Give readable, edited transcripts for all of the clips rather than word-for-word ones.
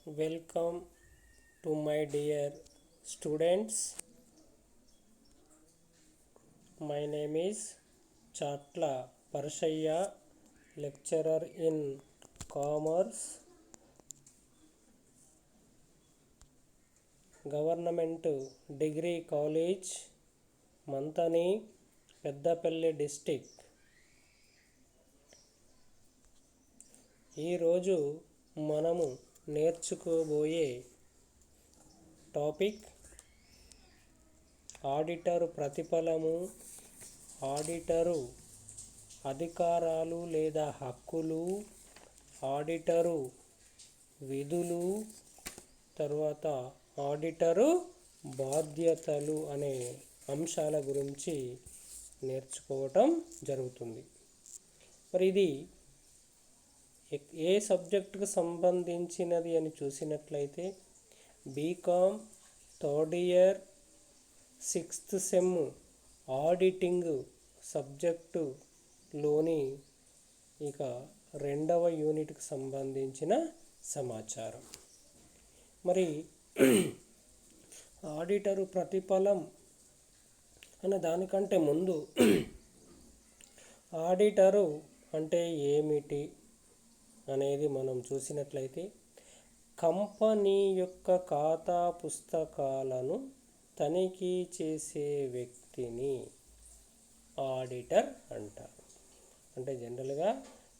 Welcome to my dear students. My name is Chatla Parshaya, lecturer in Commerce, Government Degree College, Mantani, Peddapalli District. ఈరోజు మనము నేర్చుకోబోయే topic auditor ప్రతిఫలము, auditor అధికారాలు లేదా హక్కులు, auditor విధులు, తర్వాత ఆడిటరు బాధ్యతలు అనే అంశాల గురించి నేర్చుకోవటం జరుగుతుంది. మరి ఇది ఏ సబ్జెక్టుకు సంబంధించినది అని చూసినట్లయితే BCom third year 6th sem auditing సబ్జెక్టులోని ఇక 2వ యూనిట్కి సంబంధించిన సమాచారం. మరి ఆడిటరు ప్రతిఫలం అన్న దానికంటే ముందు ఆడిటరు అంటే ఏమిటి అనేది మనం చూసినట్లయితే కంపెనీ యొక్క ఖాతా పుస్తకాలను తనిఖీ చేసే వ్యక్తిని ఆడిటర్ అంటారు. అంటే జనరల్గా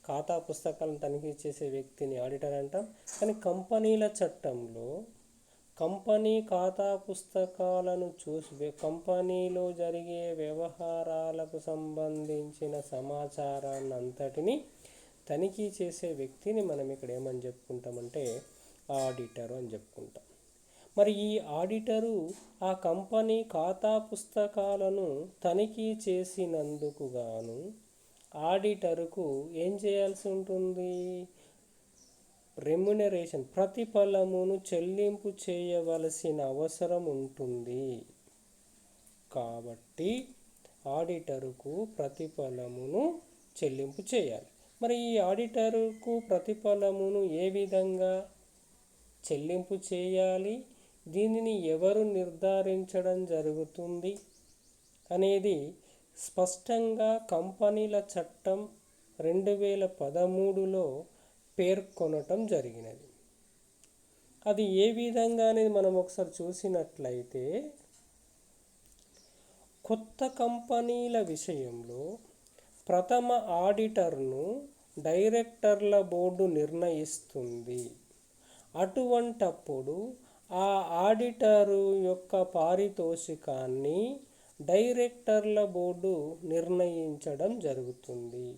ఖాతా పుస్తకాలను తనిఖీ చేసే వ్యక్తిని ఆడిటర్ అంటాం. కానీ కంపెనీల చట్టంలో కంపెనీ ఖాతా పుస్తకాలను చూసి కంపెనీలో జరిగే వ్యవహారాలకు సంబంధించిన సమాచారాన్ని అంతటిని తనిఖీ చేసే వ్యక్తిని మనం ఇక్కడ ఏమని చెప్పుకుంటామంటే ఆడిటరు అని చెప్పుకుంటాం. మరి ఈ ఆడిటరు ఆ కంపెనీ ఖాతా పుస్తకాలను తనిఖీ చేసినందుకు గాను ఆడిటరుకు ఏం చేయాల్సి ఉంటుంది? రెమ్యునరేషన్ ప్రతిఫలమును చెల్లింపు చేయవలసిన అవసరం ఉంటుంది. కాబట్టి ఆడిటరుకు ప్రతిఫలమును చెల్లింపు చేయాలి. మరి ఈ ఆడిటరుకు ప్రతిఫలమును ఏ విధంగా చెల్లింపు చేయాలి, దీనిని ఎవరు నిర్ధారించడం జరుగుతుంది అనేది స్పష్టంగా కంపెనీల చట్టం 2013లో పేర్కొనటం జరిగినది. అది ఏ విధంగా అనేది మనం ఒకసారి చూసినట్లయితే కొత్త కంపెనీల విషయంలో ప్రథమ ఆడిటర్ను డైరెక్టర్ల బోర్డు నిర్ణయిస్తుంది. అటువంటప్పుడు ఆ ఆడిటరు యొక్క పారితోషికాన్ని డైరెక్టర్ల బోర్డు నిర్ణయించడం జరుగుతుంది.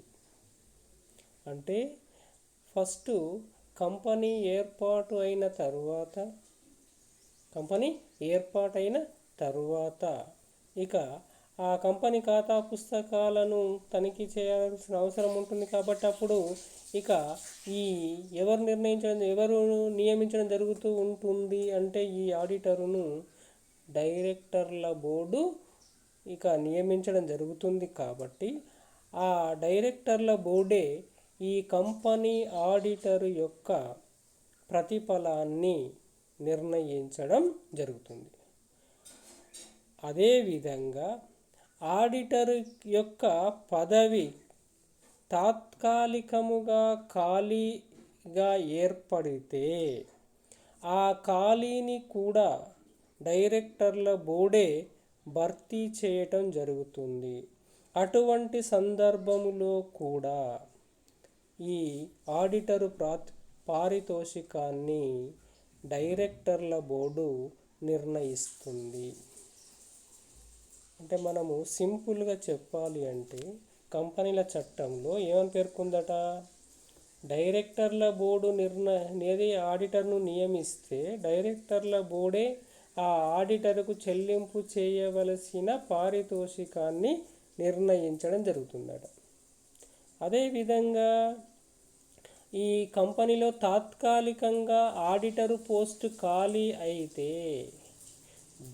అంటే ఫస్ట్ కంపెనీ ఏర్పాటైన తరువాత ఇక ఆ కంపెనీ ఖాతా పుస్తకాలను తనిఖీ చేయాల్సిన అవసరం ఉంటుంది. కాబట్టి అప్పుడు ఇక ఈ ఎవరు నియమించడం జరుగుతూ ఉంటుంది అంటే ఈ ఆడిటరును డైరెక్టర్ల బోర్డు ఇక నియమించడం జరుగుతుంది. కాబట్టి ఆ డైరెక్టర్ల బోర్డే ఈ కంపెనీ ఆడిటరు యొక్క ప్రతిఫలాన్ని నిర్ణయించడం జరుగుతుంది. అదేవిధంగా ఆడిటర్ యొక్క పదవి తాత్కాలికముగా ఖాళీగా ఏర్పడితే ఆ ఖాళీని కూడా డైరెక్టర్ల బోర్డే భర్తీ చేయటం జరుగుతుంది. అటువంటి సందర్భములో కూడా ఈ ఆడిటరు పారితోషికాన్ని డైరెక్టర్ల బోర్డు నిర్ణయిస్తుంది. అంటే మనము సింపుల్గా చెప్పాలి అంటే కంపెనీల చట్టంలో ఏమని పేర్కొందట, డైరెక్టర్ల బోర్డు ఆడిటర్ను నియమిస్తే డైరెక్టర్ల బోర్డే ఆ ఆడిటర్కు చెల్లింపు చేయవలసిన పారితోషికాన్ని నిర్ణయించడం జరుగుతుందట. అదేవిధంగా ఈ కంపెనీలో తాత్కాలికంగా ఆడిటరు పోస్టు ఖాళీ అయితే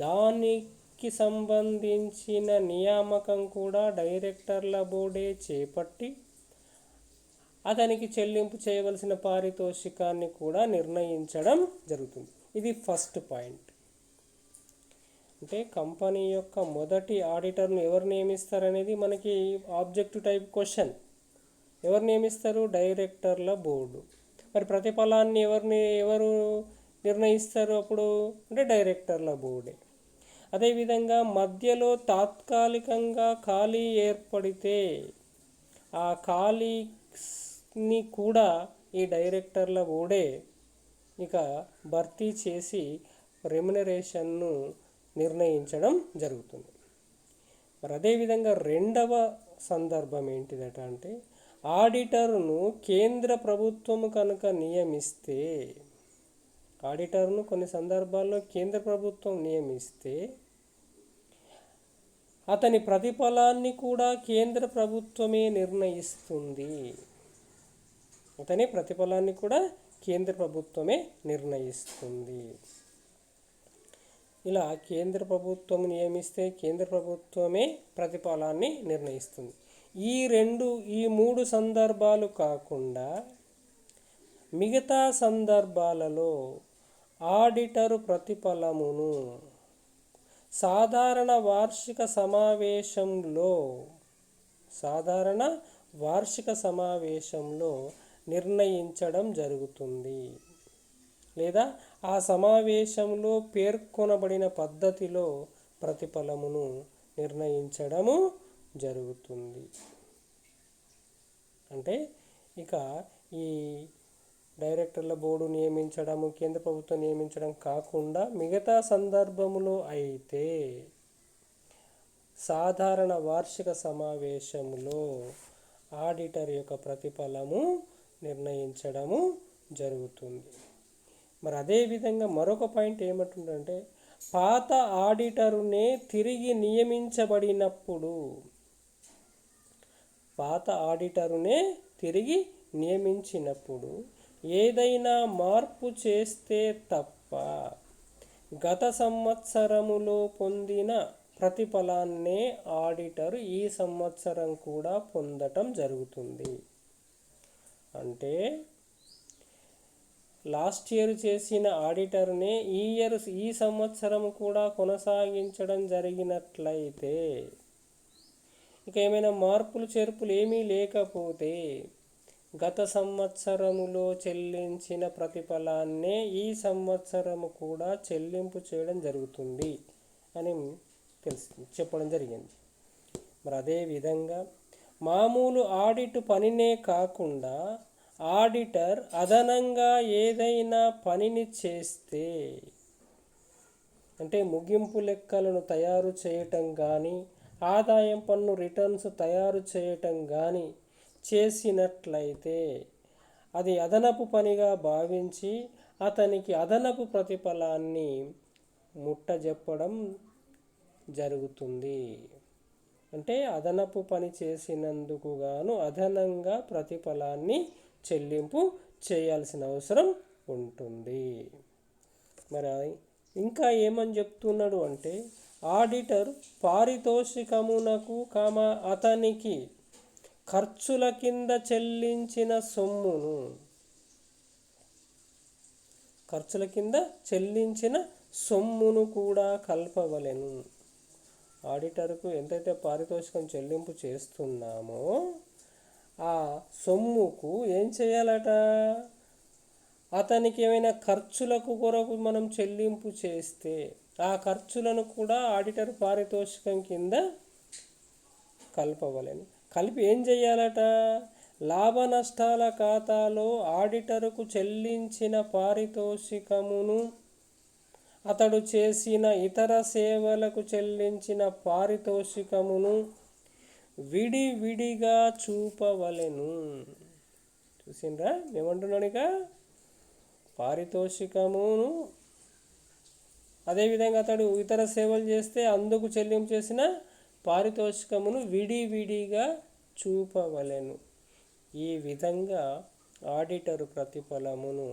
దానికి సంబంధించిన నియామకం కూడా డైరెక్టర్ల బోర్డే చేపట్టి అతనికి చెల్లింపు చేయవలసిన పారితోషికాన్ని కూడా నిర్ణయించడం జరుగుతుంది. ఇది ఫస్ట్ పాయింట్. అంటే కంపెనీ యొక్క మొదటి ఆడిటర్ను ఎవరు నియమిస్తారనేది మనకి ఆబ్జెక్టివ్ టైప్ క్వశ్చన్. ఎవరు నియమిస్తారు? డైరెక్టర్ల బోర్డు. మరి ప్రతిఫలాన్ని ఎవరు నిర్ణయిస్తారు అప్పుడు? అంటే డైరెక్టర్ల బోర్డే. అదేవిధంగా మధ్యలో తాత్కాలికంగా ఖాళీ ఏర్పడితే ఆ ఖాళీని కూడా ఈ డైరెక్టర్ల బోర్డే ఇక భర్తీ చేసి రెమ్యునరేషన్ను నిర్ణయించడం జరుగుతుంది. మరి అదేవిధంగా రెండవ సందర్భం ఏంటిదట అంటే, ఆడిటర్ను కేంద్ర ప్రభుత్వము కనుక నియమిస్తే, ఆడిటర్ను కొన్ని సందర్భాల్లో కేంద్ర ప్రభుత్వం నియమిస్తే అతని ప్రతిఫలాన్ని కూడా కేంద్ర ప్రభుత్వమే నిర్ణయిస్తుంది. అతని ప్రతిఫలాన్ని కూడా కేంద్ర ప్రభుత్వమే నిర్ణయిస్తుంది. ఇలా కేంద్ర ప్రభుత్వం నియమిస్తే కేంద్ర ప్రభుత్వమే ప్రతిఫలాన్ని నిర్ణయిస్తుంది. ఈ మూడు సందర్భాలు కాకుండా మిగతా సందర్భాలలో ఆడిటరు ప్రతిఫలమును సాధారణ వార్షిక సమావేశంలో నిర్ణయించడం జరుగుతుంది. లేదా ఆ సమావేశంలో పేర్కొనబడిన పద్ధతిలో ప్రతిఫలమును నిర్ణయించడము జరుగుతుంది. అంటే ఇక ఈ డైరెక్టర్ల బోర్డు నియమించడము, కేంద్ర ప్రభుత్వం నియమించడం కాకుండా మిగతా సందర్భములో అయితే సాధారణ వార్షిక సమావేశంలో ఆడిటర్ యొక్క ప్రతిఫలము నిర్ణయించడము జరుగుతుంది. మరి అదేవిధంగా మరొక పాయింట్ ఏమంటుందంటే, పాత ఆడిటరునే తిరిగి నియమించినప్పుడు ఏదైనా మార్పు చేస్తే తప్ప గత సంవత్సరములో పొందిన ప్రతిఫలాన్నే ఆడిటర్ ఈ సంవత్సరం కూడా పొందటం జరుగుతుంది. అంటే లాస్ట్ ఇయర్ చేసిన ఆడిటర్నే ఈ సంవత్సరం కూడా కొనసాగించడం జరిగినట్లయితే, ఇక ఏమైనా మార్పులు చేర్పులు ఏమీ లేకపోతే గత సంవత్సరములో చెల్లించిన ప్రతిఫలాన్నే ఈ సంవత్సరము కూడా చెల్లింపు చేయడం జరుగుతుంది అని చెప్పడం జరిగింది. మరి అదేవిధంగా మామూలు ఆడిట్ పనినే కాకుండా ఆడిటర్ అదనంగా ఏదైనా పనిని చేస్తే, అంటే ముగింపు లెక్కలను తయారు చేయటం కానీ, ఆదాయం పన్ను రిటర్న్స్ తయారు చేయటం కానీ చేసినట్లయితే అది అదనపు పనిగా భావించి అతనికి అదనపు ప్రతిఫలాన్ని ముట్టజెప్పడం జరుగుతుంది. అంటే అదనపు పని చేసినందుకు గాను అదనంగా ప్రతిఫలాన్ని చెల్లింపు చేయాల్సిన అవసరం ఉంటుంది. మరి ఇంకా ఏమని చెప్తున్నాడు అంటే, ఆడిటర్ పారితోషికమునకు అతనికి ఖర్చుల కింద చెల్లించిన సొమ్మును కూడా కల్పవలెను. ఆడిటర్కు ఎంతైతే పారితోషికం చెల్లింపు చేస్తున్నామో ఆ సొమ్ముకు ఏం చేయాలట? అతనికి ఏమైనా ఖర్చులకు కొరకు మనం చెల్లింపు చేస్తే ఆ ఖర్చులను కూడా ఆడిటర్ పారితోషికం కింద కలపవలెను. కలిపి ఏం చేయాలట? లాభ నష్టాల ఖాతాలో ఆడిటరుకు చెల్లించిన పారితోషికమును, అతడు చేసిన ఇతర సేవలకు చెల్లించిన పారితోషికమును విడివిడిగా చూపవలెను. చూసిండ్రా ఏమంటున్నాడు? ఇక పారితోషికమును, అదేవిధంగా అతడు ఇతర సేవలు చేస్తే అందుకు చెల్లింపు చేసిన పారితోషికమును విడివిడిగా చూపవలెను. ఈ విధంగా ఆడిటరు ప్రతిఫలమును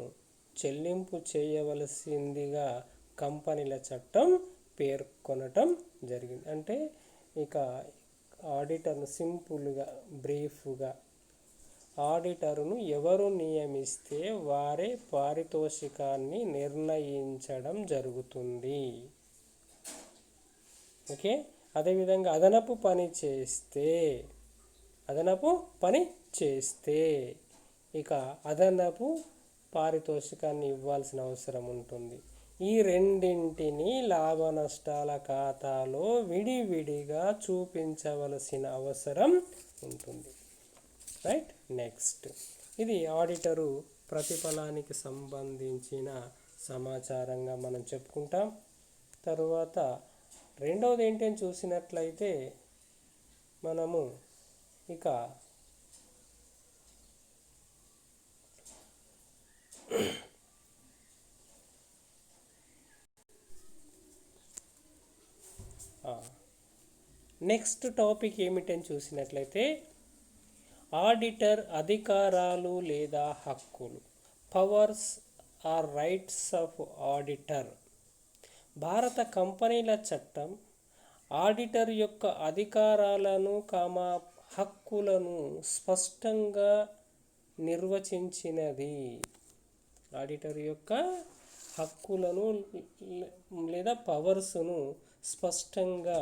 చెల్లింపు చేయవలసిందిగా కంపెనీల చట్టం పేర్కొనటం జరిగింది. అంటే ఇక ఆడిటర్ను సింపుల్గా బ్రీఫ్గా ఆడిటరును ఎవరు నియమిస్తే వారే పారితోషికాన్ని నిర్ణయించడం జరుగుతుంది. ఓకే, అదేవిధంగా అదనపు పని చేస్తే ఇక అదనపు పారితోషికాన్ని ఇవ్వాల్సిన అవసరం ఉంటుంది. ఈ రెండింటిని లాభ నష్టాల ఖాతాలో విడివిడిగా చూపించవలసిన అవసరం ఉంటుంది. రైట్. నెక్స్ట్, ఇది ఆడిటరు ప్రతిఫలానికి సంబంధించిన సమాచారంగా మనం చెప్పుకుంటాం. తరువాత రెండవది ఏంటని చూసినట్లయితే మనము ఇక నెక్స్ట్ టాపిక్ ఏమిటని చూసినట్లయితే ఆడిటర్ అధికారాలు లేదా హక్కులు, powers or rights of auditor. భారత కంపెనీల చట్టం ఆడిటర్ యొక్క అధికారాలను హక్కులను స్పష్టంగా నిర్వచించినది. ఆడిటర్ యొక్క హక్కులను లేదా పవర్స్ను స్పష్టంగా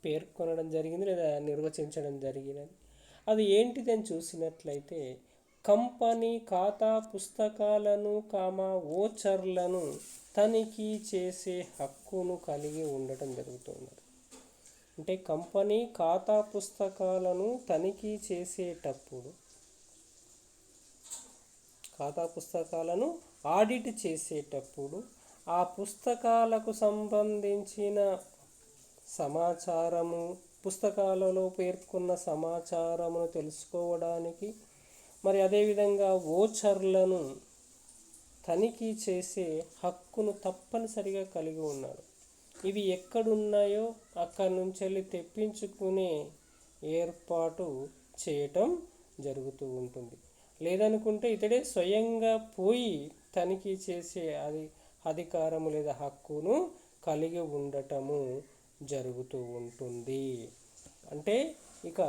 పేర్కొనడం జరిగింది లేదా నిర్వచించడం జరిగినది. అది ఏంటిదని చూసినట్లయితే కంపెనీ ఖాతా పుస్తకాలను ఓచర్లను తనిఖీ చేసే హక్కును కలిగి ఉండటం జరుగుతుంది. అంటే కంపెనీ ఖాతా పుస్తకాలను తనిఖీ చేసేటప్పుడు, ఖాతా పుస్తకాలను ఆడిట్ చేసేటప్పుడు ఆ పుస్తకాలకు సంబంధించిన సమాచారము, పుస్తకాలలో పేర్కొన్న సమాచారమును తెలుసుకోవడానికి, మరి అదేవిధంగా ఓచర్లను తనిఖీ చేసే హక్కును తప్పనిసరిగా కలిగి ఉన్నాడు. ఇవి ఎక్కడున్నాయో అక్కడి నుంచి వెళ్ళి తెప్పించుకునే ఏర్పాటు చేయటం జరుగుతూ ఉంటుంది. లేదనుకుంటే ఇతడే స్వయంగా పోయి తనిఖీ చేసే అధికారము లేదా హక్కును కలిగి ఉండటము జరుగుతూ ఉంటుంది. అంటే ఇక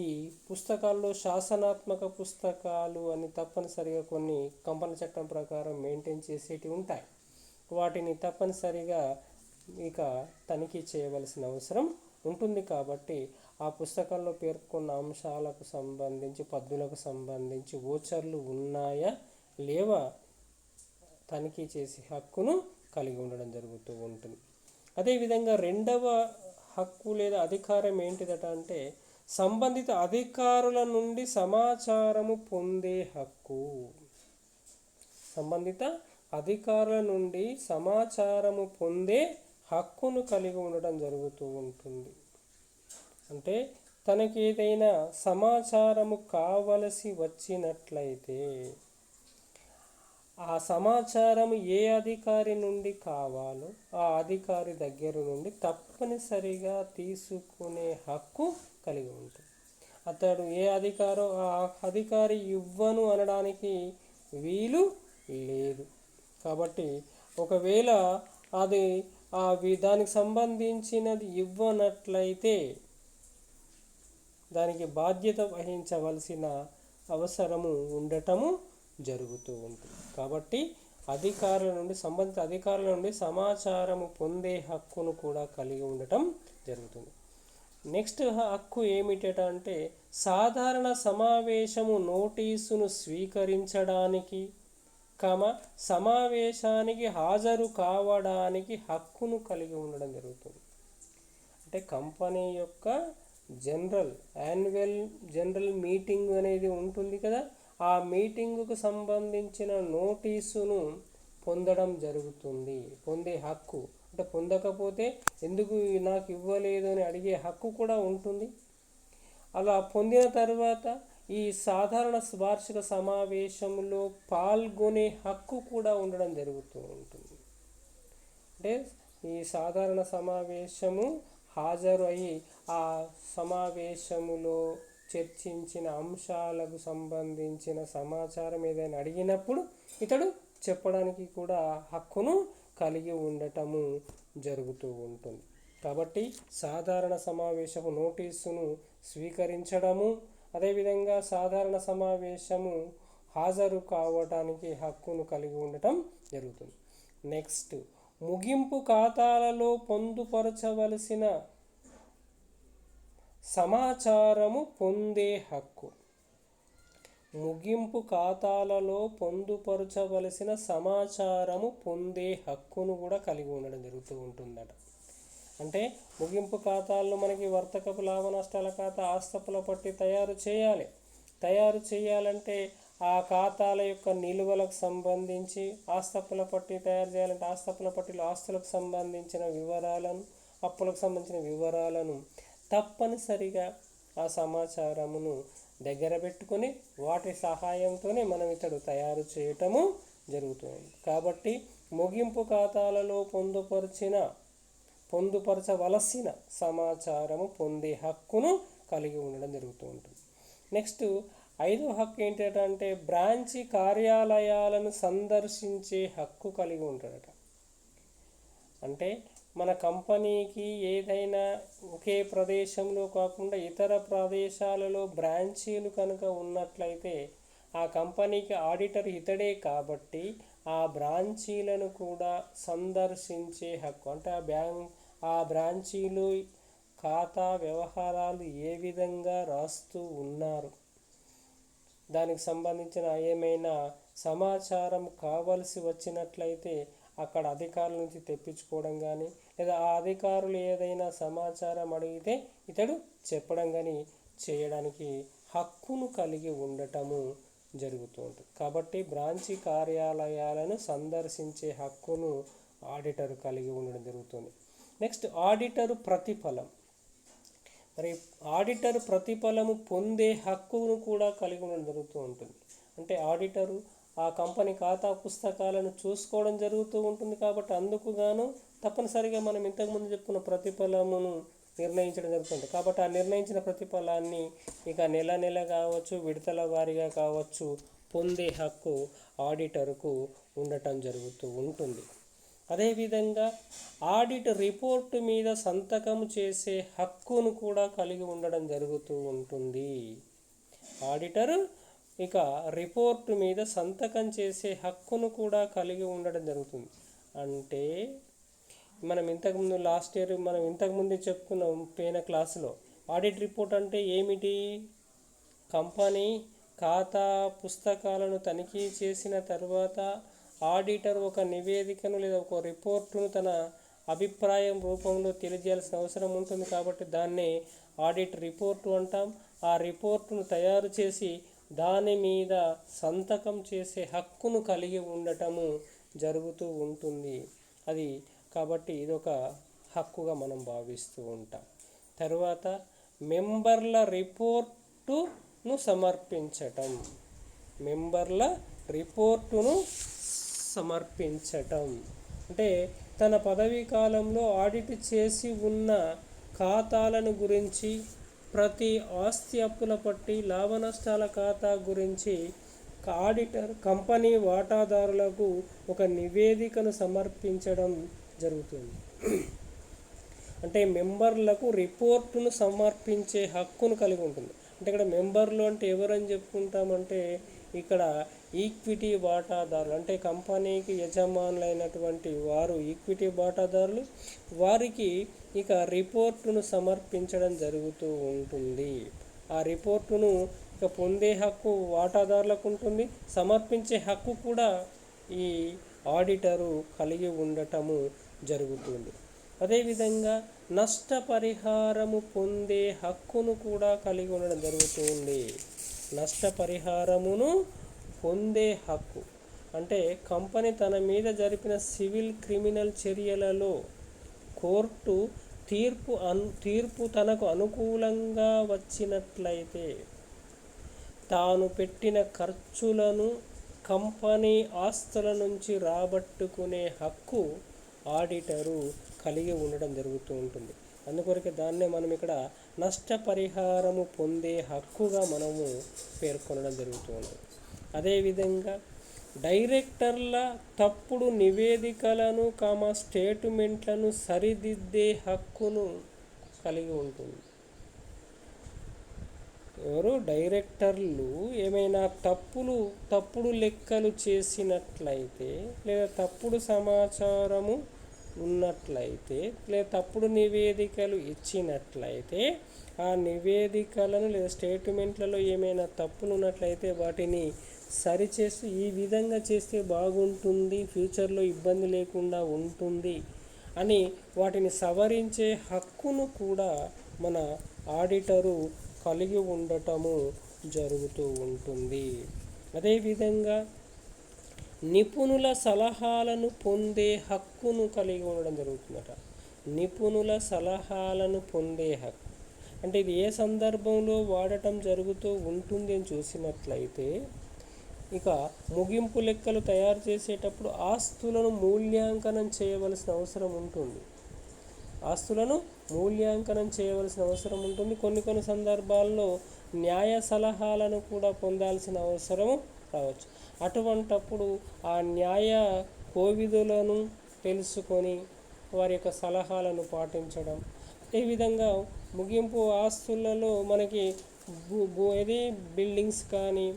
ఈ పుస్తకాల్లో శాసనాత్మక పుస్తకాలు అని తప్పనిసరిగా కొన్ని కంపెనీ చట్టం ప్రకారం మెయింటైన్ చేసేటివి ఉంటాయి. వాటిని తప్పనిసరిగా ఇక తనిఖీ చేయవలసిన అవసరం ఉంటుంది. కాబట్టి ఆ పుస్తకాల్లో పేర్కొన్న అంశాలకు సంబంధించి, పద్దులకు సంబంధించి ఓచర్లు ఉన్నాయా లేవా తనిఖీ చేసే హక్కును కలిగి ఉండడం జరుగుతూ ఉంటుంది. అదేవిధంగా రెండవ హక్కు లేదా అధికారం ఏంటిదట అంటే సంబంధిత అధికారుల నుండి సమాచారము పొందే హక్కు. సంబంధిత అధికారుల నుండి సమాచారము పొందే హక్కును కలిగి ఉండడం జరుగుతూ ఉంటుంది. అంటే తనకి ఏదైనా సమాచారము కావలసి వచ్చినట్లయితే ఆ సమాచారము ఏ అధికారి నుండి కావాలో ఆ అధికారి దగ్గర నుండి తప్పనిసరిగా తీసుకునే హక్కు కలిగి ఉంటుంది. అతడు ఏ అధికారో ఆ అధికారి ఇవ్వను అనడానికి వీలు లేదు. కాబట్టి ఒకవేళ అది దానికి సంబంధించినది ఇవ్వనట్లయితే దానికి బాధ్యత వహించవలసిన అవసరము ఉండటము జరుగుతూ ఉంటుంది. కాబట్టి సంబంధిత అధికారుల నుండి సమాచారము పొందే హక్కును కూడా కలిగి ఉండటం జరుగుతుంది. నెక్స్ట్ హక్కు ఏమిటంటే సాధారణ సమావేశము నోటీసును స్వీకరించడానికి, సమావేశానికి హాజరు కావడానికి హక్కును కలిగి ఉండడం జరుగుతుంది. అంటే కంపెనీ యొక్క జనరల్ మీటింగ్ అనేది ఉంటుంది కదా, ఆ మీటింగుకు సంబంధించిన నోటీసును పొందడం జరుగుతుంది. పొందే హక్కు అంటే పొందకపోతే ఎందుకు నాకు ఇవ్వలేదు అని అడిగే హక్కు కూడా ఉంటుంది. అలా పొందిన తర్వాత ఈ సాధారణ వార్షిక సమావేశంలో పాల్గొనే హక్కు కూడా ఉండడం జరుగుతూ ఉంటుంది. అంటే ఈ సాధారణ సమావేశము హాజరు అయ్యి ఆ సమావేశములో చర్చించిన అంశాలకు సంబంధించిన సమాచారం ఏదైనా అడిగినప్పుడు ఇతడు చెప్పడానికి కూడా హక్కును కలిగి ఉండటము జరుగుతూ ఉంటుంది. కాబట్టి సాధారణ సమావేశపు నోటీసును స్వీకరించడము, అదేవిధంగా సాధారణ సమావేశము హాజరు కావడానికి హక్కును కలిగి ఉండటం జరుగుతుంది. నెక్స్ట్, ముగింపు ఖాతాలలో పొందుపరచవలసిన సమాచారము పొందే హక్కు. ముగింపు ఖాతాలలో పొందుపరచవలసిన సమాచారము పొందే హక్కును కూడా కలిగి ఉండడం జరుగుతూ ఉంటుందట. అంటే ముగింపు ఖాతాల్లో మనకి వర్తకపు లాభ నష్టాల ఖాతా, ఆస్తపుల పట్టి తయారు చేయాలంటే ఆ ఖాతాల యొక్క నిలువలకు సంబంధించి ఆస్తపుల పట్టి తయారు చేయాలంటే ఆస్తపుల పట్టిలో ఆస్తులకు సంబంధించిన వివరాలను, అప్పులకు సంబంధించిన వివరాలను తప్పనిసరిగా ఆ సమాచారమును దగ్గర పెట్టుకొని వాటి సహాయంతోనే మనం ఇతడు తయారు చేయటము జరుగుతుంది. కాబట్టి ముగింపు ఖాతాలలో పొందుపరచవలసిన సమాచారము పొందే హక్కును కలిగి ఉండడం జరుగుతూ ఉంటుంది. నెక్స్ట్, 5వ హక్కు ఏంటంటే బ్రాంచి కార్యాలయాలను సందర్శించే హక్కు కలిగి ఉంటాడట. అంటే మన కంపెనీకి ఏదైనా ఒకే ప్రదేశంలో కాకుండా ఇతర ప్రదేశాలలో బ్రాంచీలు కనుక ఉన్నట్లయితే ఆ కంపెనీకి ఆడిటర్ ఇతడే కాబట్టి ఆ బ్రాంచీలను కూడా సందర్శించే హక్కు. అంటే ఆ బ్రాంచీలు ఖాతా వ్యవహారాలు ఏ విధంగా రాస్తూ ఉన్నారు, దానికి సంబంధించిన ఏమైనా సమాచారం కావలసి వచ్చినట్లయితే అక్కడ అధికారుల నుంచి తెప్పించుకోవడం కానీ, లేదా ఆ అధికారులు ఏదైనా సమాచారం అడిగితే ఇతడు చెప్పడం కానీ చేయడానికి హక్కును కలిగి ఉండటము జరుగుతూ ఉంటుంది. కాబట్టి బ్రాంచి కార్యాలయాలను సందర్శించే హక్కును ఆడిటర్ కలిగి ఉండడం జరుగుతుంది. నెక్స్ట్, ఆడిటర్ ప్రతిఫలం. మరి ఆడిటర్ ప్రతిఫలము పొందే హక్కును కూడా కలిగి ఉండడం జరుగుతూ ఉంటుంది. అంటే ఆడిటరు ఆ కంపెనీ ఖాతా పుస్తకాలను చూసుకోవడం జరుగుతూ ఉంటుంది. కాబట్టి అందుకు గాను తప్పనిసరిగా మనం ఇంతకుముందు చెప్పుకున్న ప్రతిఫలమును నిర్ణయించడం జరుగుతుంది. కాబట్టి ఆ నిర్ణయించిన ప్రతిఫలాన్ని ఇక నెల కావచ్చు, విడతల వారీగా కావచ్చు పొందే హక్కు ఆడిటర్కు ఉండటం జరుగుతూ ఉంటుంది. అదేవిధంగా ఆడిట్ రిపోర్టు మీద సంతకం చేసే హక్కును కూడా కలిగి ఉండడం జరుగుతూ ఉంటుంది. ఆడిటర్ ఇక రిపోర్టు మీద సంతకం చేసే హక్కును కూడా కలిగి ఉండడం జరుగుతుంది. అంటే మనం ఇంతకుముందు చెప్పుకున్నాం పోయిన క్లాసులో. ఆడిట్ రిపోర్ట్ అంటే ఏమిటి? కంపెనీ ఖాతా పుస్తకాలను తనిఖీ చేసిన తర్వాత ఆడిటర్ ఒక నివేదికను లేదా ఒక రిపోర్టును తన అభిప్రాయం రూపంలో తెలియజేయాల్సిన అవసరం ఉంటుంది. కాబట్టి దాన్నే ఆడిట్ రిపోర్టు అంటాం. ఆ రిపోర్టును తయారు చేసి దాని మీద సంతకం చేసే హక్కును కలిగి ఉండటము జరుగుతూ ఉంటుంది. కాబట్టి ఇదొక హక్కుగా మనం భావిస్తూ ఉంటాం. తర్వాత మెంబర్ల రిపోర్టును సమర్పించటం అంటే తన పదవీ కాలంలో ఆడిట్ చేసి ఉన్న ఖాతాలను గురించి, ప్రతి ఆస్తి అప్పుల పట్టి, లాభ నష్టాల ఖాతా గురించి ఆడిటర్ కంపెనీ వాటాదారులకు ఒక నివేదికను సమర్పించడం జరుగుతుంది. అంటే మెంబర్లకు రిపోర్టును సమర్పించే హక్కును కలిగి ఉంటుంది. అంటే ఇక్కడ మెంబర్లు అంటే ఎవరని చెప్పుకుంటామంటే ఇక్కడ ఈక్విటీ వాటాదారులు, అంటే కంపెనీకి యజమానులైనటువంటి వారు ఈక్విటీ వాటాదారులు. వారికి ఇక రిపోర్టును సమర్పించడం జరుగుతూ ఉంటుంది. ఆ రిపోర్టును ఇక పొందే హక్కు వాటాదారులకు ఉంటుంది, సమర్పించే హక్కు కూడా ఈ ఆడిటరు కలిగి ఉండటము జరుగుతుంది. అదేవిధంగా నష్టపరిహారము పొందే హక్కును కూడా కలిగి ఉండడం జరుగుతుంది. నష్టపరిహారమును పొందే హక్కు అంటే కంపెనీ తన మీద జరిపిన సివిల్, క్రిమినల్ చర్యలలో కోర్టు తీర్పు తనకు అనుకూలంగా వచ్చినట్లయితే తాను పెట్టిన ఖర్చులను కంపెనీ ఆస్తుల నుంచి రాబట్టుకునే హక్కు ఆడిటరు కలిగి ఉండడం జరుగుతూ ఉంటుంది. అందుకొరకే దాన్నే మనం ఇక్కడ నష్టపరిహారము పొందే హక్కుగా మనము పేర్కొనడం జరుగుతూ ఉంటుంది. అదేవిధంగా డైరెక్టర్ల తప్పుడు నివేదికలను స్టేట్మెంట్లను సరిదిద్దే హక్కును కలిగి ఉంటుంది. ఎవరు డైరెక్టర్లు ఏమైనా తప్పుడు లెక్కలు చేసినట్లయితే, లేదా తప్పుడు సమాచారము ఉన్నట్లయితే, లేదా తప్పుడు నివేదికలు ఇచ్చినట్లయితే, ఆ నివేదికలను లేదా స్టేట్మెంట్లలో ఏమైనా తప్పులు ఉన్నట్లయితే వాటిని సరిచేసి ఈ విధంగా చేస్తే బాగుంటుంది, ఫ్యూచర్లో ఇబ్బంది లేకుండా ఉంటుంది అని వాటిని సవరించే హక్కును కూడా మన ఆడిటరు కలిగి ఉండటము జరుగుతూ ఉంటుంది. అదేవిధంగా నిపుణుల సలహాలను పొందే హక్కును కలిగి ఉండడం జరుగుతుందట. నిపుణుల సలహాలను పొందే హక్కు అంటే ఇది ఏ సందర్భంలో వాడటం జరుగుతూ ఉంటుంది అని చూసినట్లయితే, ఇక ముగింపు లెక్కలు తయారు చేసేటప్పుడు ఆస్తులను మూల్యాంకనం చేయవలసిన అవసరం ఉంటుంది. కొన్ని సందర్భాల్లో న్యాయ సలహాలను కూడా పొందాల్సిన అవసరం రావచ్చు. అటువంటప్పుడు ఆ న్యాయ కోవిధులను తెలుసుకొని వారి యొక్క సలహాలను పాటించడం. అదేవిధంగా ముగింపు ఆస్తులలో మనకి బిల్డింగ్స్ కానీ,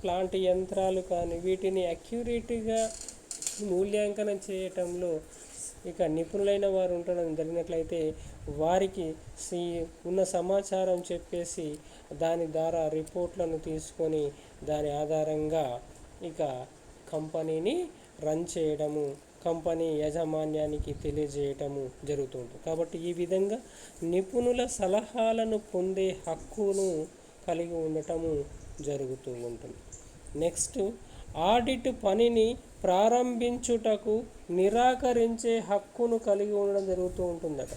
ప్లాంట్ యంత్రాలు కానీ వీటిని అక్యురేట్గా మూల్యాంకనం చేయటంలో ఇక నిపుణులైన వారు ఉండడం జరిగినట్లయితే వారికి ఉన్న సమాచారం చెప్పేసి దాని ద్వారా రిపోర్ట్లను తీసుకొని దాని ఆధారంగా ఇక కంపెనీని రన్ చేయడము, కంపెనీ యాజమాన్యానికి తెలియజేయటము జరుగుతుంది. కాబట్టి ఈ విధంగా నిపుణుల సలహాలను పొందే హక్కును కలిగి ఉండటము జరుగుతూ ఉంటుంది. నెక్స్ట్, ఆడిట్ పనిని ప్రారంభించుటకు నిరాకరించే హక్కును కలిగి ఉండడం జరుగుతూ ఉంటుందట.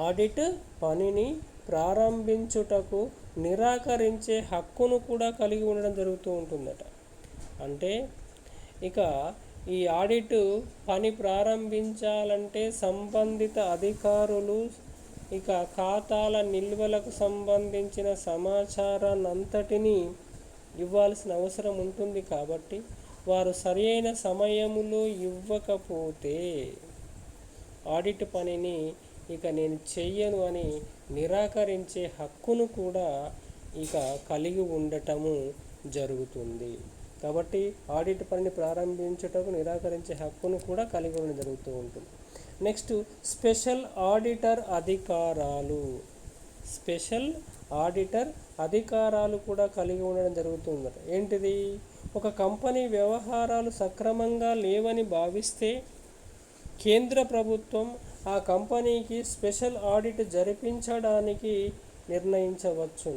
ఆడిట్ పనిని ప్రారంభించుటకు నిరాకరించే హక్కును కూడా కలిగి ఉండడం జరుగుతూ ఉంటుందట. అంటే ఇక ఈ ఆడిట్ పని ప్రారంభించాలంటే సంబంధిత అధికారులు ఇక ఖాతాల నిల్వలకు సంబంధించిన సమాచారాన్ని అంతటినీ ఇవ్వాల్సిన అవసరం ఉంటుంది. కాబట్టి వారు సరైన సమయంలో ఇవ్వకపోతే ఆడిట్ పనిని ఇక నేను చెయ్యను అని నిరాకరించే హక్కును కూడా ఇక కలిగి ఉండటము జరుగుతుంది. కాబట్టి ఆడిట్ పనిని ప్రారంభించుటకు నిరాకరించే హక్కును కూడా కలిగి ఉండడం జరుగుతూ ఉంటుంది. నెక్స్ట్, స్పెషల్ ఆడిటర్ అధికారాలు కూడా కలిగి ఉండడం జరుగుతుంది. ఏంటిది? ఒక కంపెనీ వ్యవహారాలు సక్రమంగా లేవని భావిస్తే కేంద్ర ప్రభుత్వం ఆ కంపెనీకి స్పెషల్ ఆడిట్ జరిపించడానికి నిర్ణయించవచ్చు.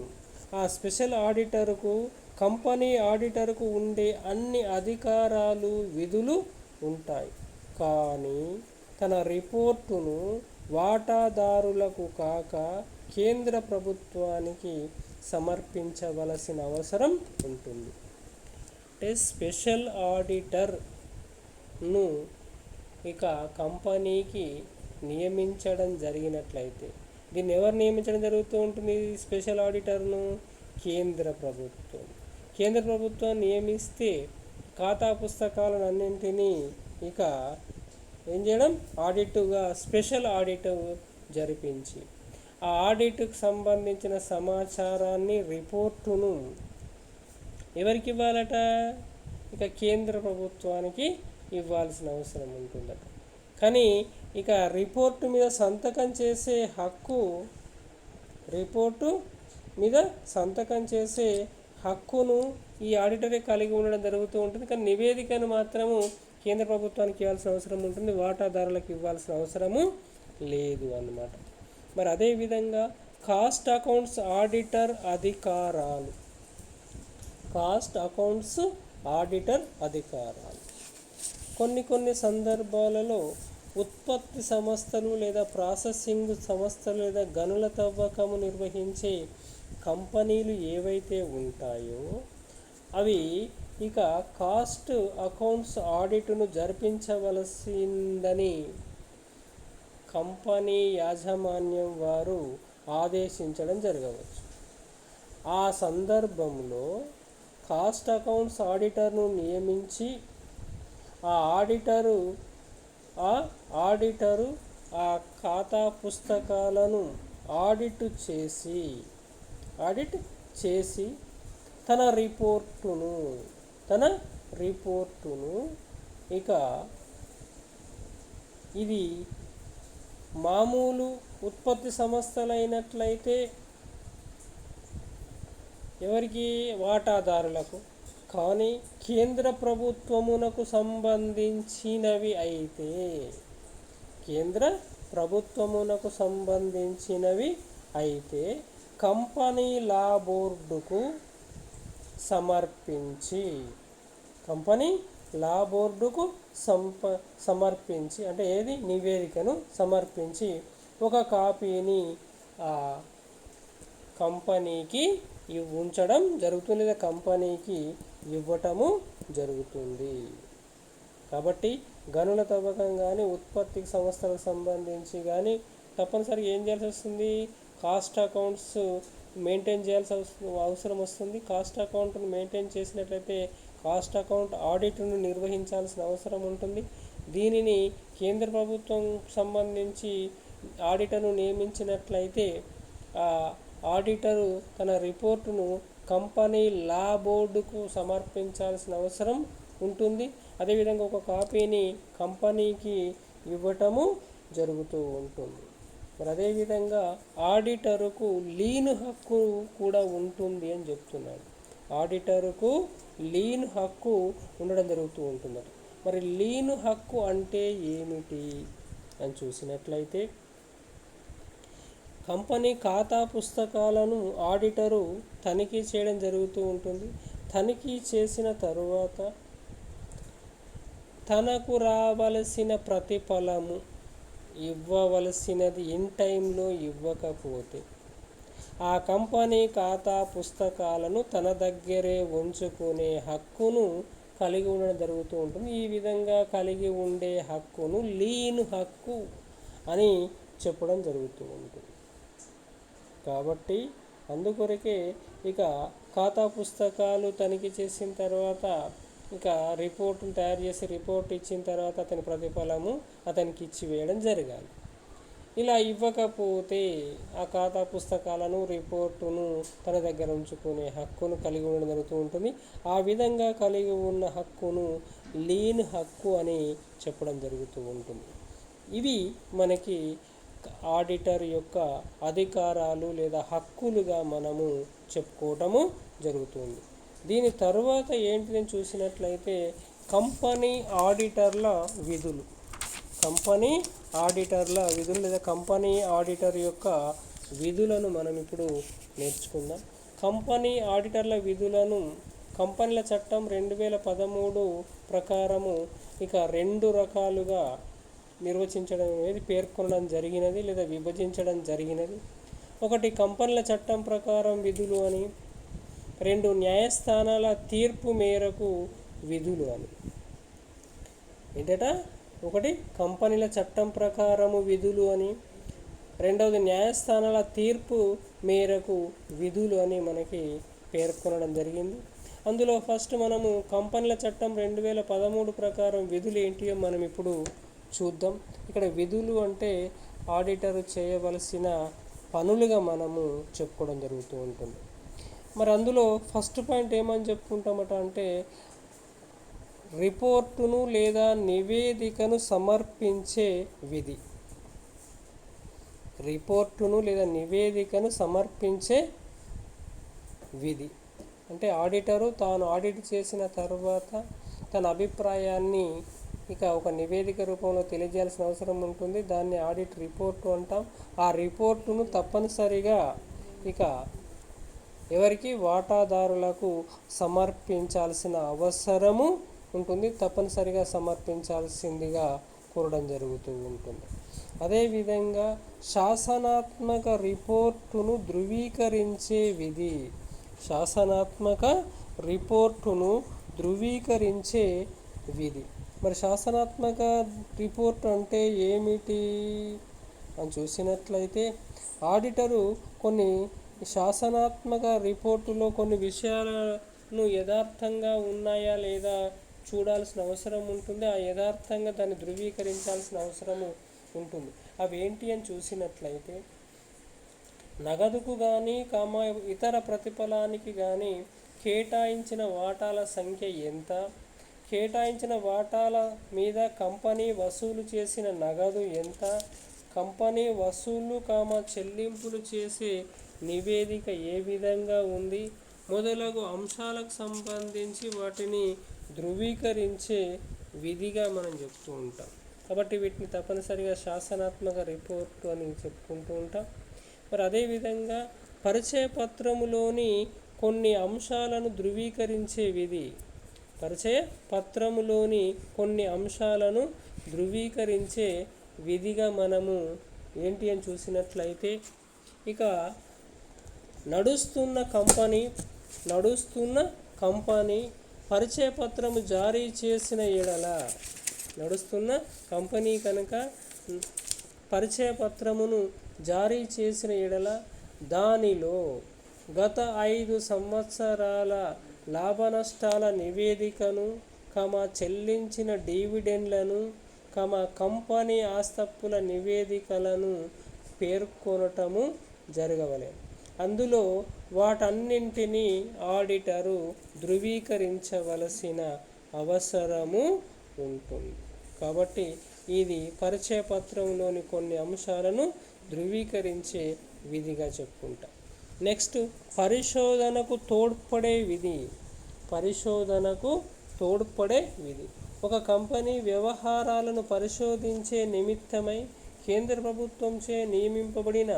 ఆ స్పెషల్ ఆడిటర్కు కంపెనీ ఆడిటర్కు ఉండే అన్ని అధికారాలు, విధులు ఉంటాయి. కానీ తన రిపోర్టును వాటాదారులకు కాక కేంద్ర ప్రభుత్వానికి సమర్పించవలసిన అవసరం ఉంటుంది. అంటే స్పెషల్ ఆడిటర్ను ఇక కంపెనీకి నియమించడం జరిగినట్లయితే, దీన్ని ఎవరు నియమించడం జరుగుతూ ఉంటుంది? స్పెషల్ ఆడిటర్ను కేంద్ర ప్రభుత్వం నియమిస్తే ఖాతా పుస్తకాలను అన్నింటినీ ఇక ఏం చేయడం? స్పెషల్ ఆడిట్ జరిపించి ఆ ఆడిట్కు సంబంధించిన సమాచారాన్ని, రిపోర్టును ఎవరికి ఇవ్వాలట? ఇక కేంద్ర ప్రభుత్వానికి ఇవ్వాల్సిన అవసరం ఉంటుందట. కానీ ఇక రిపోర్టు మీద సంతకం చేసే హక్కును ఈ ఆడిటరే కలిగి ఉండడం జరుగుతూ ఉంటుంది. కానీ నివేదికను మాత్రము కేంద్ర ప్రభుత్వానికి ఇవ్వాల్సిన అవసరం ఉంటుంది, వాటాదారులకు ఇవ్వాల్సిన అవసరము లేదు అన్నమాట. మరి అదేవిధంగా కాస్ట్ అకౌంట్స్ ఆడిటర్ అధికారాలు కొన్ని సందర్భాలలో ఉత్పత్తి సంస్థలు లేదా ప్రాసెసింగ్ సంస్థలు లేదా గనుల తవ్వకము నిర్వహించే కంపెనీలు ఏవైతే ఉంటాయో అవి ఇక కాస్ట్ అకౌంట్స్ ఆడిట్ను జరిపించవలసిందని కంపెనీ యాజమాన్యం వారు ఆదేశించడం జరగవచ్చు. ఆ సందర్భంలో కాస్ట్ అకౌంట్స్ ఆడిటర్ను నియమించి ఆ ఆడిటరు ఆ ఖాతా పుస్తకాలను ఆడిట్ చేసి ఆడిట్ చేసి తన రిపోర్టును ఇక ఇది మామూలు ఉత్పత్తి సంస్థలైనట్లయితే ఎవరికి? వాటాదారులకు. కానీ కేంద్ర ప్రభుత్వమునకు సంబంధించినవి అయితే కంపెనీ లా బోర్డుకు సమర్పించి అంటే ఏది? నివేదికను సమర్పించి ఒక కాపీని ఆ కంపెనీకి ఉంచడం జరుగుతుంది, లేదా కంపెనీకి ఇవ్వటము జరుగుతుంది. కాబట్టి గనుల తవ్వకం కానీ ఉత్పత్తి సంస్థలకు సంబంధించి కానీ తప్పనిసరిగా ఏం చేయాల్సి వస్తుంది? కాస్ట్ అకౌంట్స్ మెయింటైన్ చేయాల్సి అవసరం వస్తుంది. కాస్ట్ అకౌంట్ను మెయింటైన్ చేసినట్లయితే కాస్ట్ అకౌంట్ ఆడిట్ను నిర్వహించాల్సిన అవసరం ఉంటుంది. దీనిని కేంద్ర ప్రభుత్వం సంబంధించి ఆడిటర్ను నియమించినట్లయితే ఆ ఆడిటరు తన రిపోర్టును కంపెనీ లా బోర్డుకు సమర్పించాల్సిన అవసరం ఉంటుంది. అదేవిధంగా ఒక కాపీని కంపెనీకి ఇవ్వటము జరుగుతూ ఉంటుంది. మరి అదేవిధంగా ఆడిటరుకు లీన్ హక్కు కూడా ఉంటుంది అని చెప్తున్నాడు. ఆడిటరుకు లీన్ హక్కు ఉండడం జరుగుతూ ఉంటుందట. మరి లీన్ హక్కు అంటే ఏమిటి అని చూసినట్లయితే కంపెనీ ఖాతా పుస్తకాలను ఆడిటరు తనిఖీ చేయడం జరుగుతూ ఉంటుంది. తనిఖీ చేసిన తరువాత తనకు రావలసిన ప్రతిఫలము ఇవ్వవలసినది ఇన్ టైంలో ఇవ్వకపోతే ఆ కంపెనీ ఖాతా పుస్తకాలను తన దగ్గరే ఉంచుకునే హక్కును కలిగి ఉండడం జరుగుతూ ఉంటుంది. ఈ విధంగా కలిగి ఉండే హక్కును లీన్ హక్కు అని చెప్పడం జరుగుతూ ఉంటుంది. కాబట్టి అందుకొరకే ఇక ఖాతా పుస్తకాలు తనిఖీ చేసిన తర్వాత ఇక రిపోర్టును తయారు చేసి రిపోర్ట్ ఇచ్చిన తర్వాత అతని ప్రతిఫలము అతనికి ఇచ్చివేయడం జరగాలి. ఇలా ఇవ్వకపోతే ఆ ఖాతా పుస్తకాలను రిపోర్టును తన దగ్గర ఉంచుకునే హక్కును కలిగి ఉండడం జరుగుతూ ఉంటుంది. ఆ విధంగా కలిగి ఉన్న హక్కును లీన్ హక్కు అని చెప్పడం జరుగుతూ ఉంటుంది. ఇవి మనకి ఆడిటర్ యొక్క అధికారాలు లేదా హక్కులుగా మనము చెప్పుకోవటము జరుగుతుంది. దీని తరువాత ఏంటిదని చూసినట్లయితే కంపెనీ ఆడిటర్ల విధులు లేదా కంపెనీ ఆడిటర్ యొక్క విధులను మనం ఇప్పుడు నేర్చుకుందాం. కంపెనీ ఆడిటర్ల విధులను కంపెనీల చట్టం 2013 ప్రకారము ఇక 2 రకాలుగా నిర్వచించడం అనేది పేర్కొనడం జరిగినది లేదా విభజించడం జరిగినది. ఒకటి కంపెనీల చట్టం ప్రకారం విధులు అని, 2 న్యాయస్థానాల తీర్పు మేరకు విధులు అని. ఏంటట? ఒకటి కంపెనీల చట్టం ప్రకారము విధులు అని, రెండవది న్యాయస్థానాల తీర్పు మేరకు విధులు అని మనకి పేర్కొనడం జరిగింది. అందులో ఫస్ట్ మనము కంపెనీల చట్టం 2013 ప్రకారం విధులు ఏంటియో మనం ఇప్పుడు చూద్దాం. ఇక్కడ విధులు అంటే ఆడిటర్ చేయవలసిన పనులుగా మనము చెప్పుకోవడం జరుగుతూ ఉంటుంది. మరి అందులో ఫస్ట్ పాయింట్ ఏమని చెప్పుకుంటామట అంటే రిపోర్టును లేదా నివేదికను సమర్పించే విధి. అంటే ఆడిటరు తాను ఆడిట్ చేసిన తర్వాత తన అభిప్రాయాన్ని ఇక ఒక నివేదిక రూపంలో తెలియజేయాల్సిన అవసరం ఉంటుంది. దాన్ని ఆడిట్ రిపోర్టు అంటాం. ఆ రిపోర్టును తప్పనిసరిగా ఇక ఎవరికి? వాటాదారులకు సమర్పించాల్సిన అవసరము ఉంటుంది. తప్పనిసరిగా సమర్పించాల్సిందిగా కోరడం జరుగుతూ ఉంటుంది. అదేవిధంగా శాసనాత్మక రిపోర్టును ధృవీకరించే విధి. మరి శాసనాత్మక రిపోర్ట్ అంటే ఏమిటి అని చూసినట్లయితే ఆడిటరు కొన్ని శాసనాత్మక రిపోర్టులో కొన్ని విషయాలను యథార్థంగా ఉన్నాయా లేదా చూడాల్సిన అవసరం ఉంటుంది. ఆ యథార్థంగా దాన్ని ధృవీకరించాల్సిన అవసరము ఉంటుంది. అవి ఏంటి అని చూసినట్లయితే నగదుకు కానీ ఇతర ప్రతిఫలానికి కానీ కేటాయించిన వాటాల సంఖ్య ఎంత, కేటాయించిన వాటాల మీద కంపెనీ వసూలు చేసిన నగదు ఎంత, కంపెనీ వసూలు చెల్లింపులు చేసే నివేదిక ఏ విధంగా ఉంది మొదలగు అంశాలకు సంబంధించి వాటిని ధృవీకరించే విధిగా మనం చెప్తూ ఉంటాం. కాబట్టి వీటిని తప్పనిసరిగా శాసనాత్మక రిపోర్టు అని చెప్పుకుంటూ ఉంటాం. మరి అదేవిధంగా పరిచయ పత్రములోని కొన్ని అంశాలను ధృవీకరించే విధి, పరిచయ పత్రములోని కొన్ని అంశాలను ధృవీకరించే విధిగా మనము ఏంటి అని చూసినట్లయితే, ఇక నడుస్తున్న కంపెనీ పరిచయ పత్రము జారీ చేసిన ఎడల, నడుస్తున్న కంపెనీ కనుక పరిచయ పత్రమును జారీ చేసిన ఎడల దానిలో గత 5 సంవత్సరాల లాభ నష్టాల నివేదికను, చెల్లించిన డివిడెండ్లను, కంపెనీ ఆస్తప్పుల నివేదికలను పేర్కొనటము జరగవలెను. అందులో వాటన్నింటినీ ఆడిటరు ధృవీకరించవలసిన అవసరము ఉంటుంది. కాబట్టి ఇది పరిచయ పత్రంలోని కొన్ని అంశాలను ధృవీకరించే విధిగా చెప్పుకుంటాం. నెక్స్ట్, పరిశోధనకు తోడ్పడే విధి. పరిశోధనకు తోడ్పడే విధి ఒక కంపెనీ వ్యవహారాలను పరిశోధించే నిమిత్తమై కేంద్ర ప్రభుత్వంచే నియమింపబడిన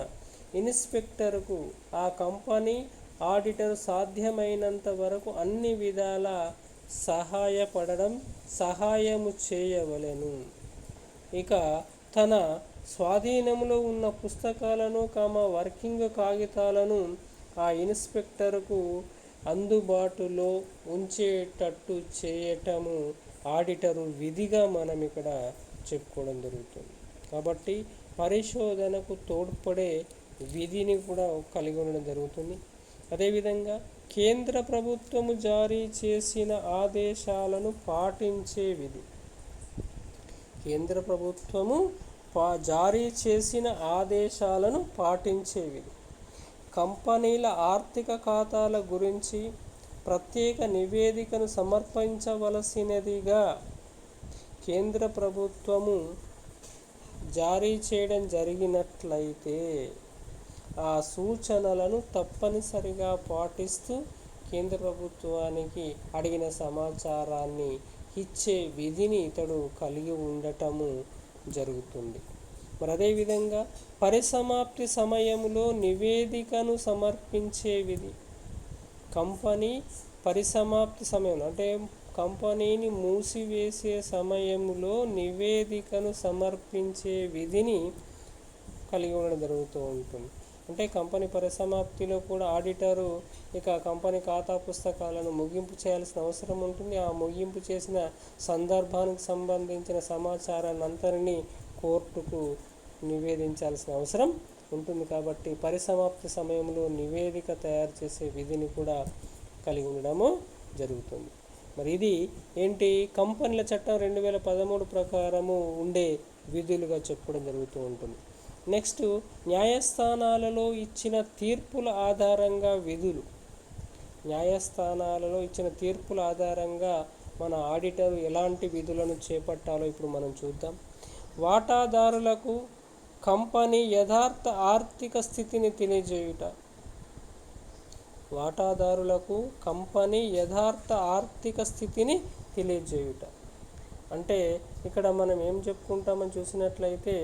ఇన్స్పెక్టర్కు ఆ కంపెనీ ఆడిటర్ సాధ్యమైనంత వరకు అన్ని విధాల సహాయము చేయవలెను. ఇక తన స్వాధీనంలో ఉన్న పుస్తకాలను వర్కింగ్ కాగితాలను ఆ ఇన్స్పెక్టర్కు అందుబాటులో ఉంచేటట్టు చేయటము ఆడిటరు విధిగా మనం ఇక్కడ చెప్పుకోవడం జరుగుతుంది. కాబట్టి పరిశోధనకు తోడ్పడే విధిని కూడా కలిగి ఉండడం జరుగుతుంది. అదేవిధంగా కేంద్ర ప్రభుత్వము జారీ చేసిన ఆదేశాలను పాటించే విధి. కేంద్ర ప్రభుత్వము జారీ చేసిన ఆదేశాలను పాటించే విధి. కంపెనీల ఆర్థిక ఖాతాల గురించి ప్రత్యేక నివేదికను సమర్పించవలసినదిగా కేంద్ర ప్రభుత్వము జారీ చేయడం జరిగినట్లయితే ఆ సూచనలను తప్పనిసరిగా పాటిస్తూ కేంద్ర ప్రభుత్వానికి అడిగిన సమాచారాన్ని ఇచ్చే విధిని ఇతడు కలిగి ఉండటము జరుగుతుంది. మరి అదేవిధంగా పరిసమాప్తి సమయంలో నివేదికను సమర్పించే విధి. కంపెనీ పరిసమాప్తి సమయంలో అంటే కంపెనీని మూసివేసే సమయంలో నివేదికను సమర్పించే విధిని కలిగి ఉండడం జరుగుతూ ఉంటుంది. అంటే కంపెనీ పరిసమాప్తిలో కూడా ఆడిటరు ఇక కంపెనీ ఖాతా పుస్తకాలను ముగింపు చేయాల్సిన అవసరం ఉంటుంది. ఆ ముగింపు చేసిన సందర్భానికి సంబంధించిన సమాచారాన్ని అంతరిని కోర్టుకు నివేదించాల్సిన అవసరం ఉంటుంది. కాబట్టి పరిసమాప్తి సమయంలో నివేదిక తయారు చేసే విధిని కూడా కలిగి ఉండడము జరుగుతుంది. మరి ఇది ఏంటి, కంపెనీల చట్టం 2013 ప్రకారము ఉండే విధులుగా చెప్పడం జరుగుతూ ఉంటుంది. నెక్స్ట్, న్యాయస్థానాలలో ఇచ్చిన తీర్పుల ఆధారంగా విధులు. న్యాయస్థానాలలో ఇచ్చిన తీర్పుల ఆధారంగా మన ఆడిటర్ ఎలాంటి విధులను చేపట్టాలో ఇప్పుడు మనం చూద్దాం. వాటాదారులకు కంపెనీ యథార్థ ఆర్థిక స్థితిని తెలియజేయుట. వాటాదారులకు కంపెనీ యథార్థ ఆర్థిక స్థితిని తెలియజేయుట అంటే ఇక్కడ మనం ఏం చెప్పుకుంటామని చూసినట్లయితే,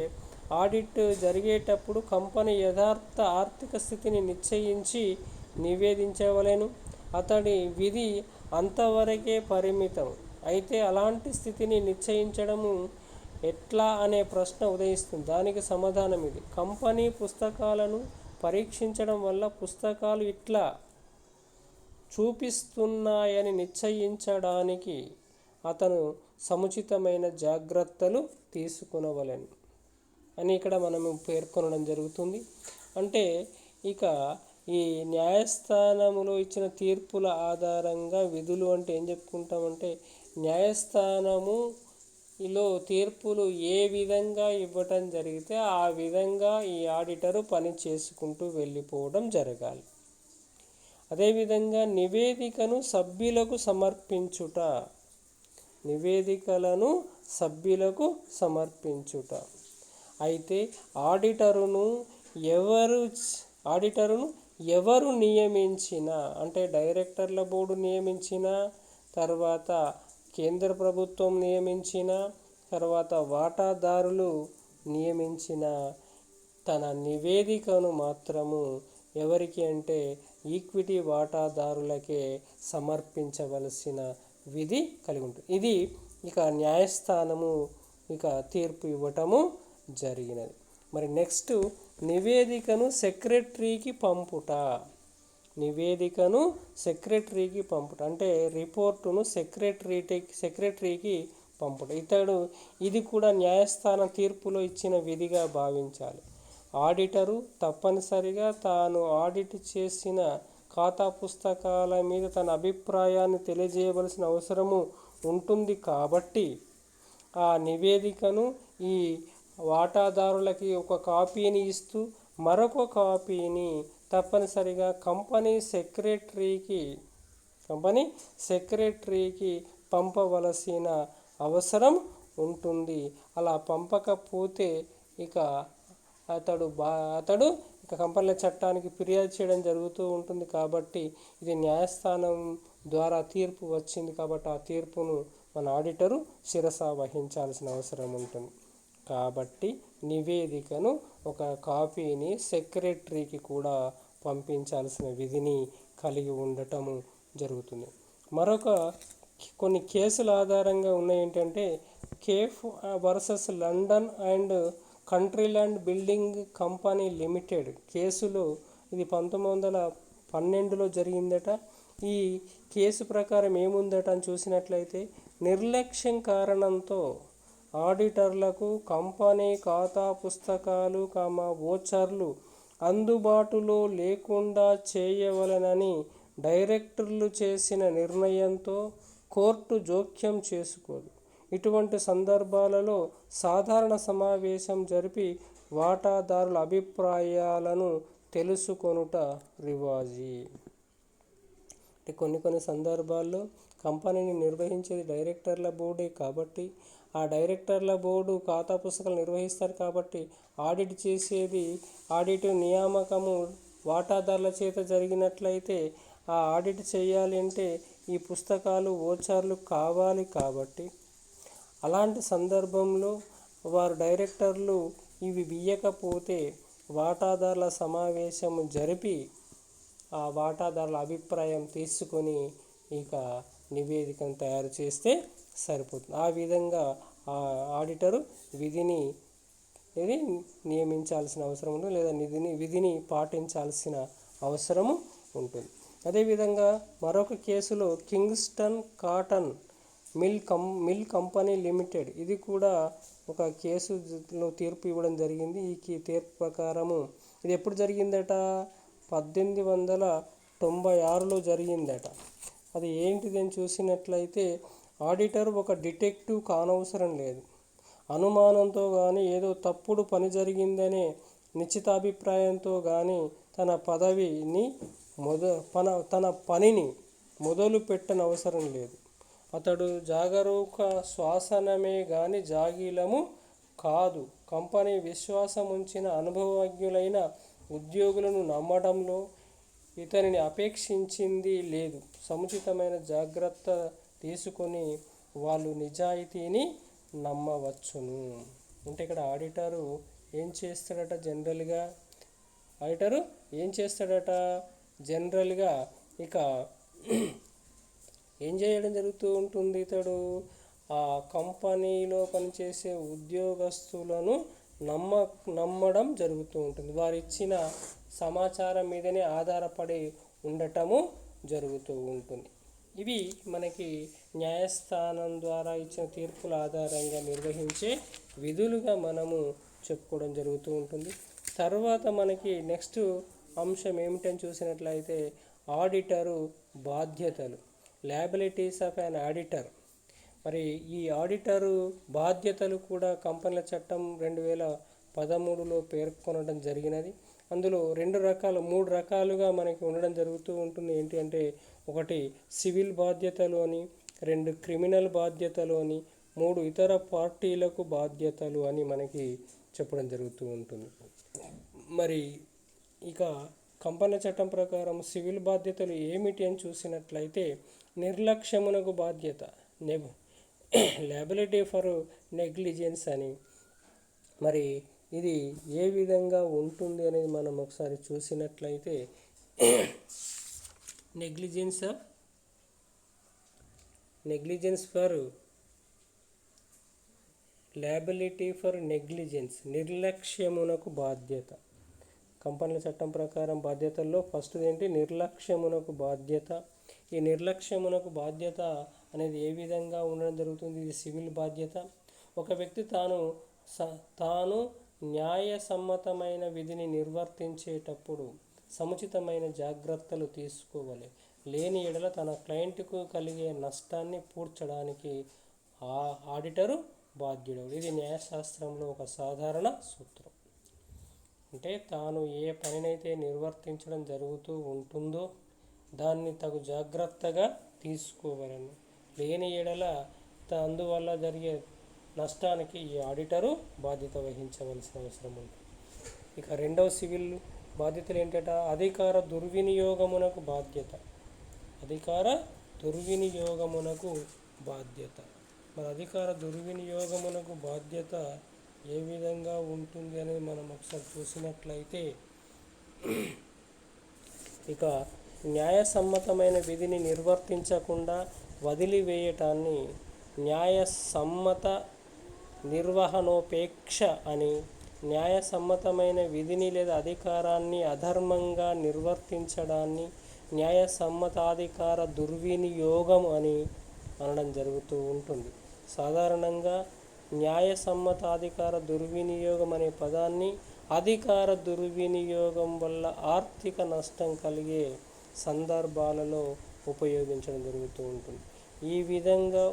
ఆడిట్ జరిగేటప్పుడు కంపెనీ యథార్థ ఆర్థిక స్థితిని నిశ్చయించి నివేదించవలెను. అతడి విధి అంతవరకే పరిమితం. అయితే అలాంటి స్థితిని నిశ్చయించడము ఎట్లా అనే ప్రశ్న ఉదయిస్తుంది. దానికి సమాధానం ఇది. కంపెనీ పుస్తకాలను పరీక్షించడం వల్ల పుస్తకాలు ఇట్లా చూపిస్తున్నాయని నిశ్చయించడానికి అతను సముచితమైన జాగ్రత్తలు తీసుకొనవలెను అని ఇక్కడ మనము పేర్కొనడం జరుగుతుంది. అంటే ఇక ఈ న్యాయస్థానములో ఇచ్చిన తీర్పుల ఆధారంగా విధులు అంటే ఏం చెప్పుకుంటామంటే, న్యాయస్థానము ఈలో తీర్పులు ఏ విధంగా ఇవ్వటం జరిగితే ఆ విధంగా ఈ ఆడిటరు పని చేసుకుంటూ వెళ్ళిపోవడం జరగాలి. అదేవిధంగా నివేదికను సభ్యులకు సమర్పించుట, నివేదికలను సభ్యులకు సమర్పించుట. అయితే ఆడిటరును ఎవరు నియమించిన, అంటే డైరెక్టర్ల బోర్డు నియమించిన, తర్వాత కేంద్ర ప్రభుత్వం నియమించిన, తర్వాత వాటాదారులు నియమించిన తన నివేదికను మాత్రము ఎవరికి అంటే ఈక్విటీ వాటాదారులకే సమర్పించవలసిన విధి కలిగి ఉంటుంది. ఇది ఇక న్యాయస్థానము ఇక తీర్పు ఇవ్వటము జరిగినది. మరి నెక్స్ట్ నివేదికను సెక్రటరీకి పంపుట, నివేదికను సెక్రటరీకి పంపుట అంటే రిపోర్టును సెక్రటరీకి పంపుట. ఇది కూడా న్యాయస్థాన తీర్పులో ఇచ్చిన విధిగా భావించాలి. ఆడిటరు తప్పనిసరిగా తాను ఆడిట్ చేసిన ఖాతా పుస్తకాల మీద తన అభిప్రాయాన్ని తెలియజేయవలసిన అవసరము ఉంటుంది. కాబట్టి ఆ నివేదికను ఈ వాటాదారులకి ఒక కాపీని ఇస్తూ మరొక కాపీని తప్పనిసరిగా కంపెనీ సెక్రటరీకి పంపవలసిన అవసరం ఉంటుంది. అలా పంపకపోతే ఇక అతడు ఇక కంపెనీల చట్టానికి ఫిర్యాదు చేయడం జరుగుతూ ఉంటుంది. కాబట్టి ఇది న్యాయస్థానం ద్వారా తీర్పు వచ్చింది కాబట్టి ఆ తీర్పును మన ఆడిటరు శిరస వహించాల్సిన అవసరం ఉంటుంది. కాబట్టి నివేదికను ఒక కాపీని సెక్రటరీకి కూడా పంపించాల్సిన విధిని కలిగి ఉండటము జరుగుతుంది. కొన్ని కేసుల ఆధారంగా ఉన్నాయి. ఏంటంటే కేఫ్ versus London and country land building company limited కేసులో ఇది 1912లో జరిగిందట. ఈ కేసు ప్రకారం ఏముందట అని చూసినట్లయితే, నిర్లక్ష్యం కారణంతో ఆడిటర్లకు కంపెనీ ఖాతా పుస్తకాలు వోచర్లు అందుబాటులో లేకుండా చేయవలెనని డైరెక్టర్లు చేసిన నిర్ణయంతో కోర్టు జోక్యం చేసుకోదు. ఇటువంటి సందర్భాలలో సాధారణ సమావేశం జరిపి వాటాదారుల అభిప్రాయాలను తెలుసుకొనుట రివాజీ. అంటే కొన్ని సందర్భాల్లో కంపెనీని నిర్వహించేది డైరెక్టర్ల బోర్డే కాబట్టి ఆ డైరెక్టర్ల బోర్డు ఖాతా పుస్తకాలు నిర్వహిస్తారు కాబట్టి ఆడిట్ నియామకము వాటాదారుల చేత జరిగినట్లయితే ఆ ఆడిట్ చేయాలి అంటే ఈ పుస్తకాలు ఓచర్లు కావాలి. కాబట్టి అలాంటి సందర్భంలో వారు డైరెక్టర్లు ఇవి ఇయ్యకపోతే వాటాదారుల సమావేశం జరిపి ఆ వాటాదారుల అభిప్రాయం తీసుకొని ఇక నివేదికను తయారు చేస్తే సరిపోతుంది. ఆ విధంగా ఆ ఆడిటరు విధిని నియమించాల్సిన అవసరం ఉంటుంది, లేదా విధిని పాటించాల్సిన అవసరము ఉంటుంది. అదేవిధంగా మరొక కేసులో Kingston cotton mill company limited, ఇది కూడా ఒక కేసులో తీర్పు ఇవ్వడం జరిగింది. ఈ తీర్పు ప్రకారము ఇది ఎప్పుడు జరిగిందట? 1896లో జరిగిందట. అది ఏంటిదని చూసినట్లయితే, ఆడిటర్ ఒక డిటెక్టివ్ కానవసరం లేదు. అనుమానంతో కానీ ఏదో తప్పుడు పని జరిగిందనే నిశ్చితాభిప్రాయంతో కానీ తన పనిని మొదలు పెట్టనవసరం లేదు. అతడు జాగరూక శ్వాసనమే గాని జాగీలము కాదు. కంపెనీ విశ్వాసం ఉంచిన అనుభవజ్ఞులైన ఉద్యోగులను నమ్మడంలో ఇతనిని అపేక్షించింది లేదు. సముచితమైన జాగ్రత్త తీసుకొని వాళ్ళు నిజాయితీని నమ్మవచ్చును. అంటే ఇక్కడ ఆడిటరు ఏం చేస్తాడట? జనరల్గా ఇక ఏం చేయడం జరుగుతూ ఉంటుంది? ఇతడు ఆ కంపెనీలో పనిచేసే ఉద్యోగస్తులను నమ్మడం జరుగుతూ ఉంటుంది. వారు ఇచ్చిన సమాచారం మీదనే ఆధారపడి ఉండటము జరుగుతూ ఉంటుంది. ఇవి మనకి న్యాయస్థానం ద్వారా ఇచ్చిన తీర్పుల ఆధారంగా నిర్వహించే విధులుగా మనము చెప్పుకోవడం జరుగుతూ ఉంటుంది. తర్వాత మనకి నెక్స్ట్ అంశం ఏమిటని చూసినట్లయితే, ఆడిటరు బాధ్యతలు, లయబిలిటీస్ ఆఫ్ అన్ ఆడిటర్. మరి ఈ ఆడిటరు బాధ్యతలు కూడా కంపెనీల చట్టం 2013లో పేర్కొనడం జరిగినది. అందులో మూడు రకాలుగా మనకి ఉండడం జరుగుతూ ఉంటుంది. ఏంటి అంటే, ఒకటి సివిల్ బాధ్యతలు అని, 2 క్రిమినల్ బాధ్యతలు అని, 3 ఇతర పార్టీలకు బాధ్యతలు అని మనకి చెప్పడం జరుగుతూ ఉంటుంది. మరి ఇక కంపెనీ చట్టం ప్రకారం సివిల్ బాధ్యతలు ఏమిటి అని చూసినట్లయితే, నిర్లక్ష్యమునకు బాధ్యత, లయబిలిటీ ఫర్ నెగ్లిజెన్స్ అని. మరి ఇది ఏ విధంగా ఉంటుంది అనేది మనం ఒకసారి చూసినట్లయితే, negligence for liability for negligence, నిర్లక్ష్యమునకు బాధ్యత. కంపెనీల చట్టం ప్రకారం బాధ్యతల్లో ఫస్ట్ ఏంటి, నిర్లక్ష్యమునకు బాధ్యత. ఈ నిర్లక్ష్యమునకు బాధ్యత అనేది ఏ విధంగా ఉండడం జరుగుతుంది? ఇది సివిల్ బాధ్యత. ఒక వ్యక్తి తాను న్యాయసమ్మతమైన విధిని నిర్వర్తించేటప్పుడు సముచితమైన జాగ్రత్తలు తీసుకోవాలి. లేని ఎడల తన క్లయింట్కు కలిగే నష్టాన్ని పూడ్చడానికి ఆడిటరు బాధ్యుడు. ఇది న్యాయశాస్త్రంలో ఒక సాధారణ సూత్రం. అంటే తాను ఏ పనినైతే నిర్వర్తించడం జరుగుతూ ఉంటుందో దాన్ని తగు జాగ్రత్తగా తీసుకోవాలని, లేని ఎడల అందువల్ల జరిగే నష్టానికి ఈ ఆడిటరు బాధ్యత వహించవలసిన అవసరం ఉంది. ఇక రెండవ సివిల్ బాధ్యతలు ఏంటంటే, అధికార దుర్వినియోగమునకు బాధ్యత. మరి అధికార దుర్వినియోగమునకు బాధ్యత ఏ విధంగా ఉంటుంది అనేది మనం ఒకసారి చూసినట్లయితే, ఇక న్యాయసమ్మతమైన విధిని నిర్వర్తించకుండా వదిలివేయటాన్ని న్యాయసమ్మత నిర్వహణోపేక్ష అని, న్యాయసమ్మతమైన విధిని లేదా అధికారాన్ని అధర్మంగా నిర్వర్తించడాన్ని న్యాయసమ్మతాధికార దుర్వినియోగం అని అనడం జరుగుతూ ఉంటుంది. సాధారణంగా న్యాయసమ్మతాధికార దుర్వినియోగం అనే పదాన్ని అధికార దుర్వినియోగం వల్ల ఆర్థిక నష్టం కలిగే సందర్భాలలో ఉపయోగించడం జరుగుతూ ఉంటుంది. ఈ విధంగా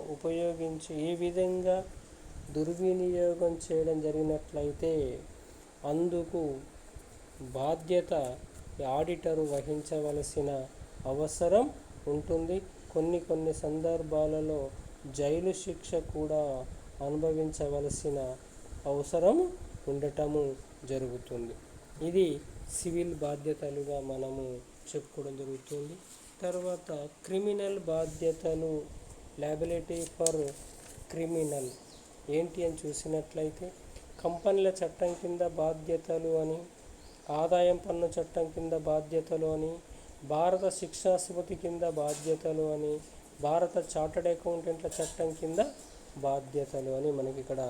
దుర్వినియోగం చేయడం జరిగినట్లయితే అందుకు బాధ్యత ఆడిటరు వహించవలసిన అవసరం ఉంటుంది. కొన్ని సందర్భాలలో జైలు శిక్ష కూడా అనుభవించవలసిన అవసరం ఉండటము జరుగుతుంది. ఇది సివిల్ బాధ్యతలుగా మనము చెప్పుకోవడం జరుగుతుంది. తర్వాత క్రిమినల్ బాధ్యతలు, లయబిలిటీ ఫర్ క్రిమినల్ ఏంటి అని చూసినట్లయితే, కంపెనీల చట్టం కింద బాధ్యతలు అని, ఆదాయం పన్ను చట్టం కింద బాధ్యతలు అని, భారత శిక్షా స్మృతి కింద బాధ్యతలు అని, భారత చార్టర్డ్ అకౌంటెంట్ల చట్టం కింద బాధ్యతలు అని మనకి ఇక్కడ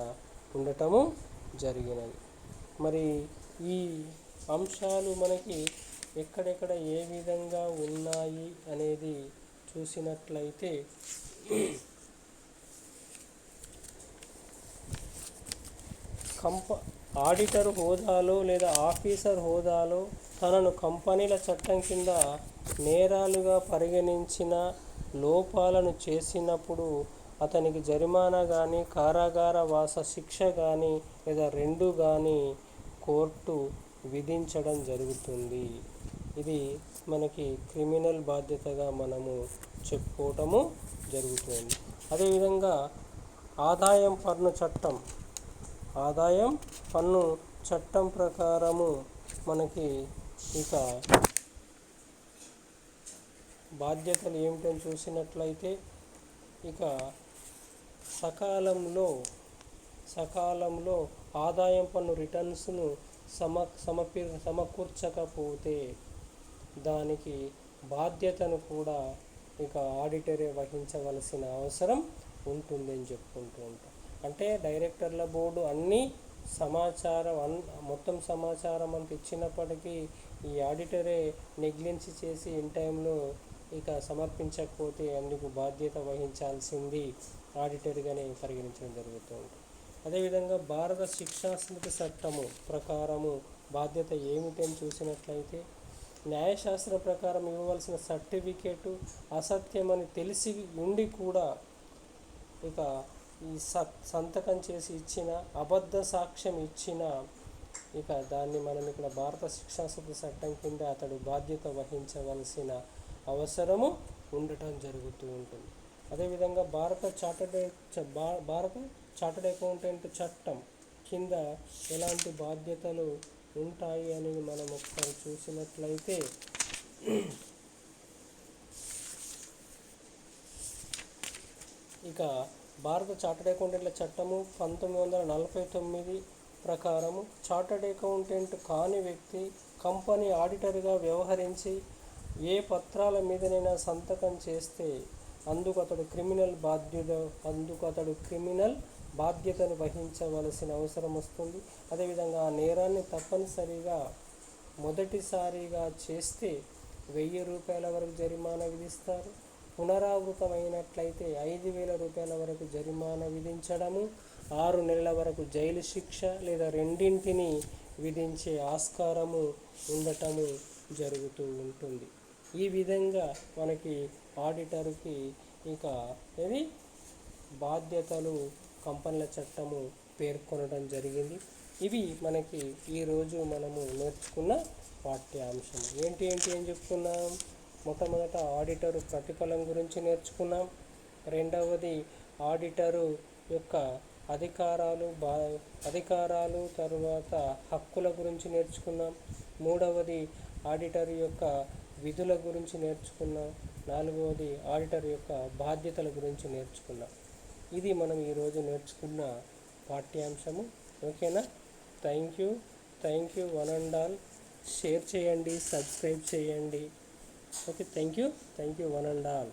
ఉండటము జరిగినది. మరి ఈ అంశాలు మనకి ఎక్కడెక్కడ ఏ విధంగా ఉన్నాయి అనేది చూసినట్లయితే, ఆడిటర్ హోదాలో లేదా ఆఫీసర్ హోదాలో తనను కంపెనీల చట్టం కింద నేరాలుగా పరిగణించిన లోపాలను చేసినప్పుడు అతనికి జరిమానా కానీ, కారాగార వాస శిక్ష కానీ, లేదా 2 కానీ కోర్టు విధించడం జరుగుతుంది. ఇది మనకి క్రిమినల్ బాధ్యతగా మనము చెప్పుకోవటము జరుగుతుంది. అదేవిధంగా ఆదాయం పన్ను చట్టం ప్రకారము మనకి ఇక బాధ్యతలు ఏమిటని చూసినట్లయితే, ఇక సకాలంలో ఆదాయం పన్ను రిటర్న్స్ను సమకూర్చకపోతే దానికి బాధ్యతను కూడా ఇక ఆడిటరే వహించవలసిన అవసరం ఉంటుందని చెప్పుకుంటూ ఉంటాం. అంటే డైరెక్టర్ల బోర్డు మొత్తం సమాచారం అంత ఇచ్చినప్పటికీ ఈ ఆడిటరే నెగ్లెన్సీ చేసి ఇన్ టైంలో ఇక సమర్పించకపోతే అందుకు బాధ్యత వహించాల్సింది ఆడిటర్గానే పరిగణించడం జరుగుతుంది. అదేవిధంగా భారత శిక్షా స్మృతి చట్టము ప్రకారము బాధ్యత ఏమిటని చూసినట్లయితే, న్యాయశాస్త్రం ప్రకారం ఇవ్వవలసిన సర్టిఫికేటు అసత్యమని తెలిసి ఉండి కూడా ఇక ఈ సంతకం చేసి ఇచ్చిన, అబద్ధ సాక్ష్యం ఇచ్చిన, ఇక దాన్ని మనం ఇక్కడ భారత శిక్షాస్మృతి చట్టం కింద అతడు బాధ్యత వహించవలసిన అవసరము ఉండటం జరుగుతూ ఉంటుంది. అదేవిధంగా భారత చార్టర్డ్ అకౌంటెంట్ చట్టం కింద ఎలాంటి బాధ్యతలు ఉంటాయి అనేది మనం ఒకసారి చూసినట్లయితే, ఇక భారత చార్టర్డ్ అకౌంటెంట్ల చట్టము 1949 ప్రకారము చార్టర్డ్ అకౌంటెంట్ కాని వ్యక్తి కంపెనీ ఆడిటర్గా వ్యవహరించి ఏ పత్రాల మీదనైనా సంతకం చేస్తే అందుకు అతడు క్రిమినల్ బాధ్యతను వహించవలసిన అవసరం వస్తుంది. అదేవిధంగా ఆ నేరాన్ని తప్పనిసరిగా మొదటిసారిగా చేస్తే 1000 రూపాయల వరకు జరిమానా విధిస్తారు. పునరావృతమైనట్లయితే 5000 రూపాయల వరకు జరిమానా విధించడము, 6 నెలల వరకు జైలు శిక్ష లేదా రెండింటిని విధించే ఆస్కారము ఉండటము జరుగుతూ ఉంటుంది. ఈ విధంగా మనకి ఆడిటర్కి ఇంకా ఇది బాధ్యతలు కంపెనీల చట్టము పేర్కొనడం జరిగింది. ఇవి మనకి ఈరోజు మనము నేర్చుకున్న పాఠ్యాంశం. ఏంటి ఏం చెప్పుకున్నాం? మొట్టమొదట ఆడిటరు ప్రతిఫలం గురించి నేర్చుకున్నాం. రెండవది ఆడిటరు యొక్క అధికారాలు తర్వాత హక్కుల గురించి నేర్చుకున్నాం. మూడవది ఆడిటర్ యొక్క విధుల గురించి నేర్చుకున్నాం. నాలుగవది ఆడిటర్ యొక్క బాధ్యతల గురించి నేర్చుకున్నాం. ఇది మనం ఈరోజు నేర్చుకున్న పాఠ్యాంశము. ఓకేనా? Thank you one and all. Share చేయండి, సబ్స్క్రైబ్ చేయండి. Okay, thank you one and all.